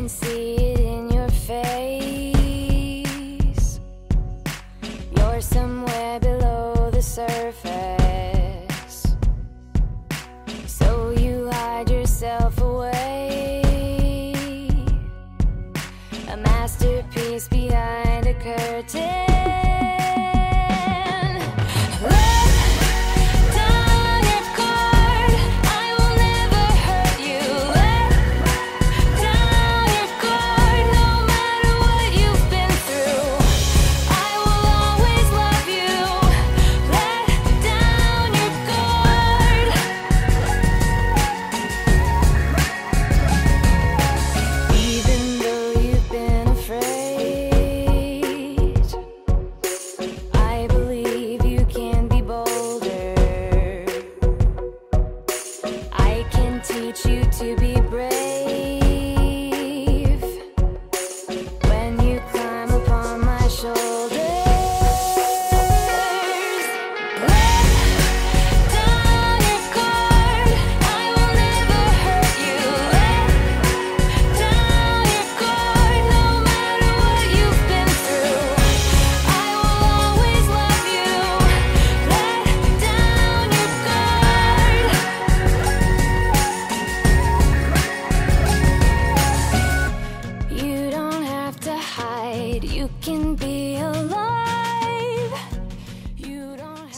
can see it in your face. You're somewhere below the surface, so you hide yourself away. A masterpiece behind a curtain.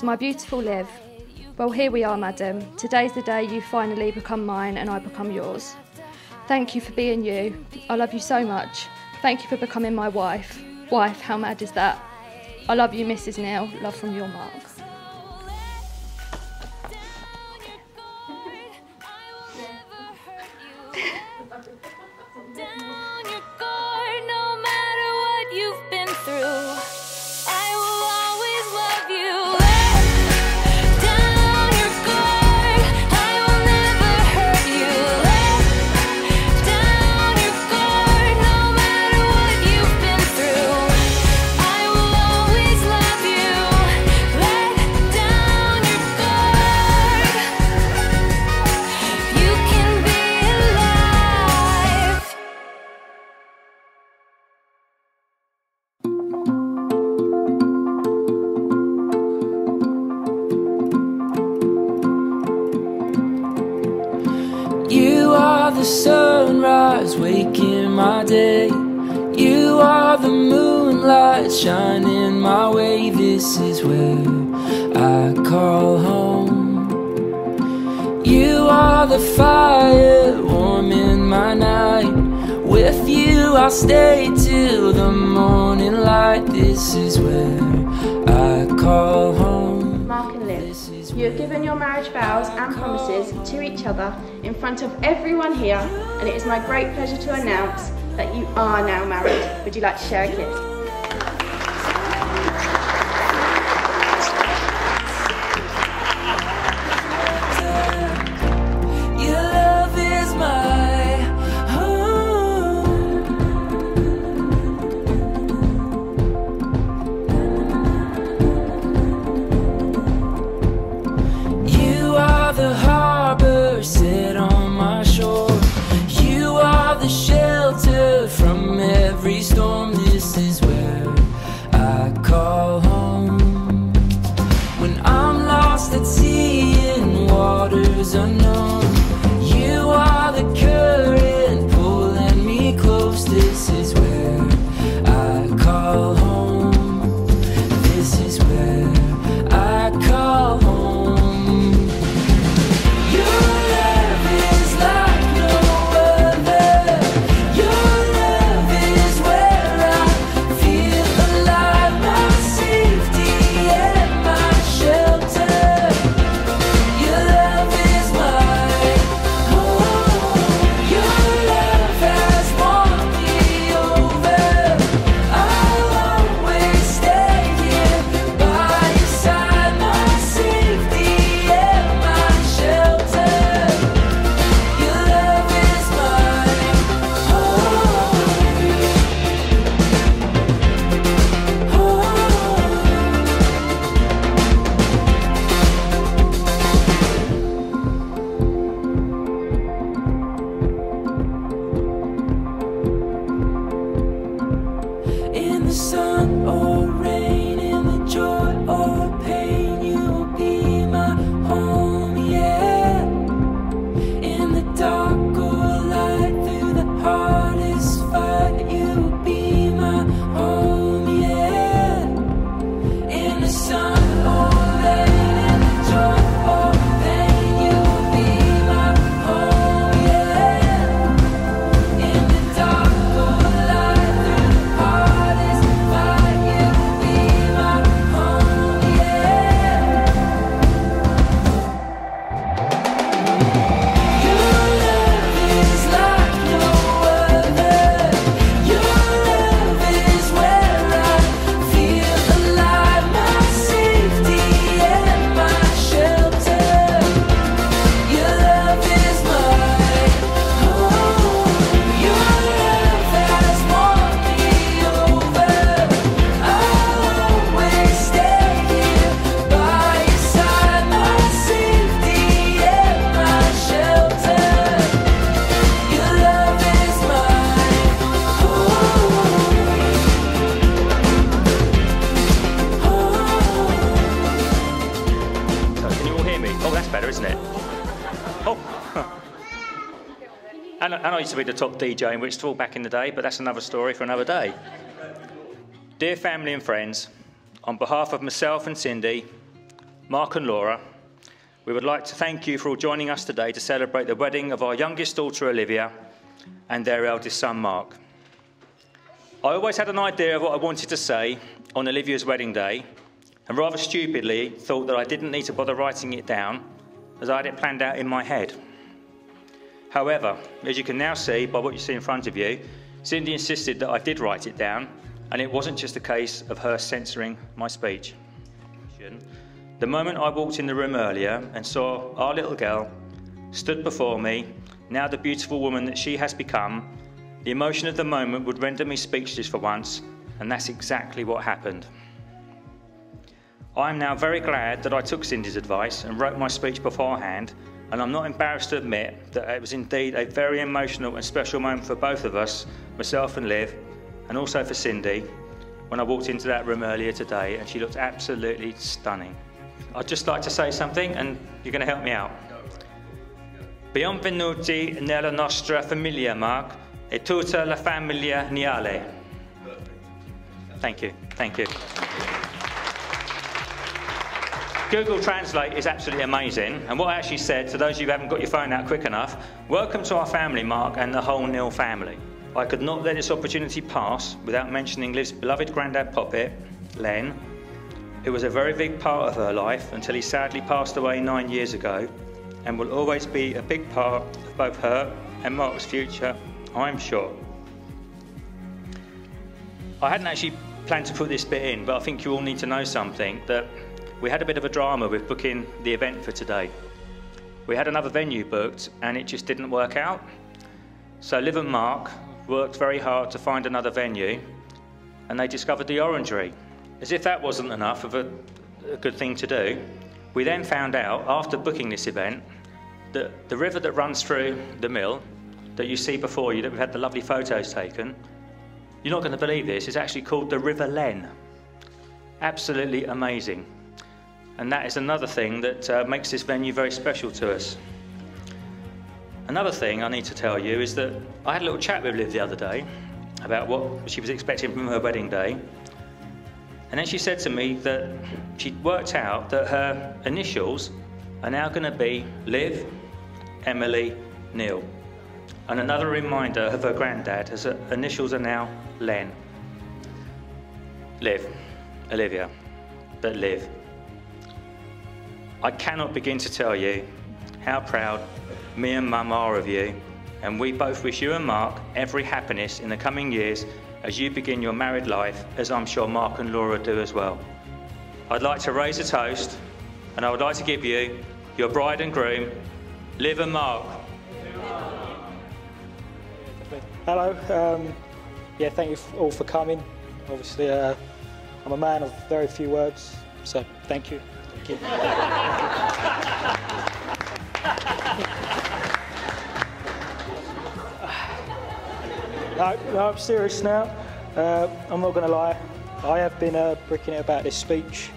My beautiful Liv, well, here we are, madam. Today's the day you finally become mine and I become yours. Thank you for being you. I love you so much. Thank you for becoming my wife. Wife, how mad is that? I love you, Mrs Neale. Love from your Mark. The sunrise waking my day. You are the moonlight shining my way. This is where I call home. You are the fire warming my night. With you I'll stay till the morning light. This is where I call home. Mark and Liv, you have given your marriage vows and promises to each other in front of everyone here, and it is my great pleasure to announce that you are now married. Would you like to share a kiss? Sit on my shore. You are the shelter from every storm. This is where I call home. When I'm lost at sea in waters unknown, you are the current pulling me close. This is where I call home. This is where I call home. Your love is my sun or rain, in the joy or pain, you'll be my home, yeah. In the dark or light, through the hardest fight, you'll be my home, yeah. In the sun or rain, in the joy or pain, you'll be my home, yeah. In the dark or light, through the hardest fight, you'll be my home, yeah. Your love is like no other. Your love is where I feel alive, my safety and my shelter. Your love is my home. Your love has won me over. I'll always stay here by your side, my safety and my shelter. Your love is my home. So, can you all hear me? Oh, that's better, isn't it? Oh. And I used to be the top DJ in Whitstable back in the day, but that's another story for another day. Dear family and friends, on behalf of myself and Cindy, Mark and Laura, we would like to thank you for all joining us today to celebrate the wedding of our youngest daughter, Olivia, and their eldest son, Mark. I always had an idea of what I wanted to say on Olivia's wedding day, and rather stupidly thought that I didn't need to bother writing it down, as I had it planned out in my head. However, as you can now see by what you see in front of you, Cindy insisted that I did write it down, and it wasn't just a case of her censoring my speech. The moment I walked in the room earlier and saw our little girl stood before me, now the beautiful woman that she has become, the emotion of the moment would render me speechless for once, and that's exactly what happened. I am now very glad that I took Cindy's advice and wrote my speech beforehand, and I'm not embarrassed to admit that it was indeed a very emotional and special moment for both of us, myself and Liv, and also for Cindy, when I walked into that room earlier today, and she looked absolutely stunning. I'd just like to say something, and you're going to help me out. Benvenuti nella nostra famiglia, Mark, e tutta la famiglia Neale. Thank you, thank you. Google Translate is absolutely amazing, and what I actually said, to those of you who haven't got your phone out quick enough, welcome to our family, Mark, and the whole Neale family. I could not let this opportunity pass without mentioning Liv's beloved grandad poppet, Len, who was a very big part of her life until he sadly passed away 9 years ago, and will always be a big part of both her and Mark's future, I'm sure. I hadn't actually planned to put this bit in, but I think you all need to know something, that we had a bit of a drama with booking the event for today. We had another venue booked and it just didn't work out. So Liv and Mark worked very hard to find another venue, and they discovered the Orangery. As if that wasn't enough of a good thing to do, we then found out, after booking this event, that the river that runs through the mill, that you see before you, that we've had the lovely photos taken, you're not going to believe this, is actually called the River Len. Absolutely amazing. And that is another thing that makes this venue very special to us. Another thing I need to tell you is that I had a little chat with Liv the other day about what she was expecting from her wedding day. And then she said to me that she'd worked out that her initials are now going to be Liv, Emily, Neale. And another reminder of her granddad, her initials are now Len. Liv, Olivia, but Liv. I cannot begin to tell you how proud me and Mum are of you, and we both wish you and Mark every happiness in the coming years as you begin your married life, as I'm sure Mark and Laura do as well. I'd like to raise a toast, and I would like to give you your bride and groom, Liv and Mark. Hello, yeah, thank you all for coming. Obviously, I'm a man of very few words, so thank you. Thank you. No, I'm serious now. I'm not going to lie, I have been bricking it about this speech.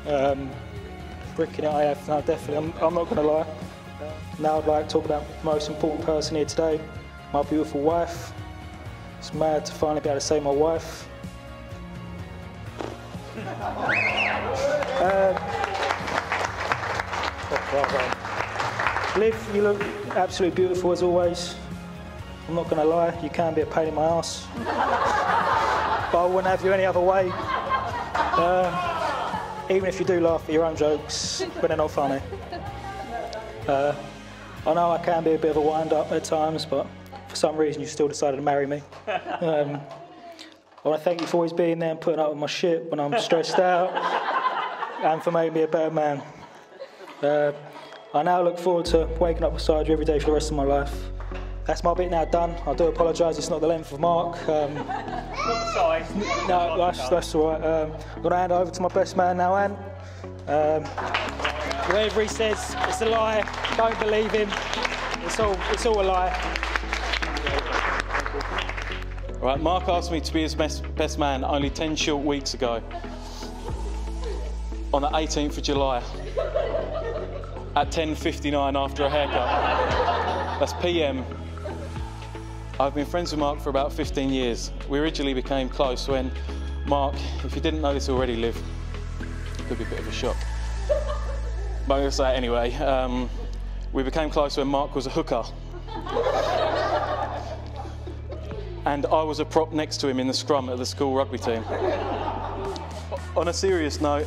Bricking it, I have, no, definitely, I'm not going to lie. Now I'd like to talk about the most important person here today, my beautiful wife. It's mad to finally be able to say my wife. Liv, you look absolutely beautiful as always. I'm not going to lie, you can be a pain in my ass. But I wouldn't have you any other way. Even if you do laugh at your own jokes, but they're not funny. I know I can be a bit of a wind-up at times, but for some reason you still decided to marry me. I want to thank you for always being there and putting up with my shit when I'm stressed out, and for making me a better man. I now look forward to waking up beside you every day for the rest of my life. That's my bit now done. I do apologise, it's not the length of Mark. Not the size. No, that's all right. I'm going to hand it over to my best man now, Ant. Whatever he says, it's a lie. Don't believe him. It's all a lie. Right, Mark asked me to be his best man only 10 short weeks ago. On the 18th of July. At 10:59 after a haircut. That's PM. I've been friends with Mark for about 15 years. We originally became close when Mark, if you didn't know this already, Liv, it could be a bit of a shock. But I'm going to say it anyway. We became close when Mark was a hooker. And I was a prop next to him in the scrum at the school rugby team. On a serious note,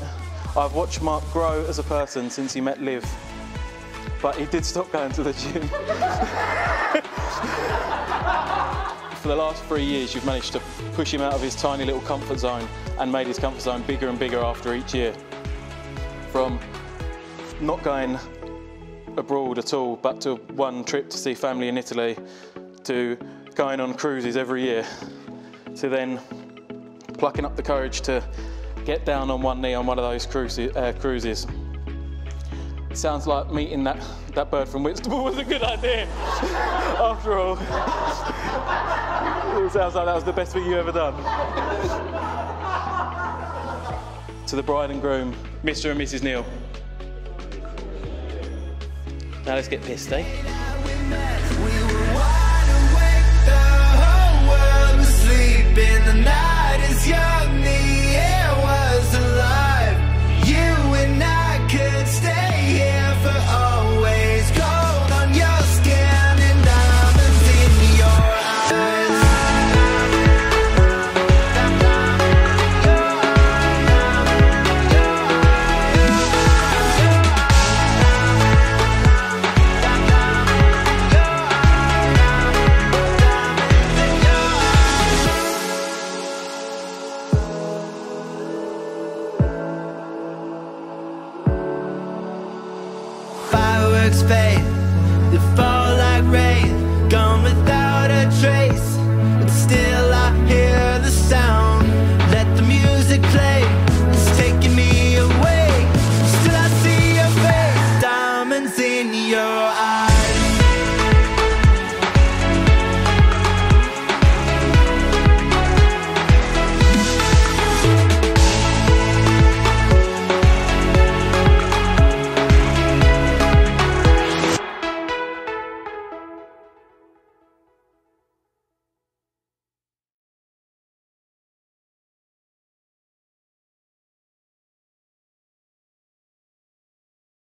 I've watched Mark grow as a person since he met Liv. But he did stop going to the gym. For the last 3 years, you've managed to push him out of his tiny little comfort zone and made his comfort zone bigger and bigger after each year. From not going abroad at all, but to one trip to see family in Italy, to going on cruises every year, to then plucking up the courage to get down on one knee on one of those cruises. It sounds like meeting that bird from Whitstable was a good idea, after all. It sounds like that was the best thing you ever done. To the bride and groom, Mr and Mrs Neale. Now let's get pissed, eh? The night is young, the air was alive. You and I could stay here for always. Gold on your skin and diamonds in your eyes. Fireworks fade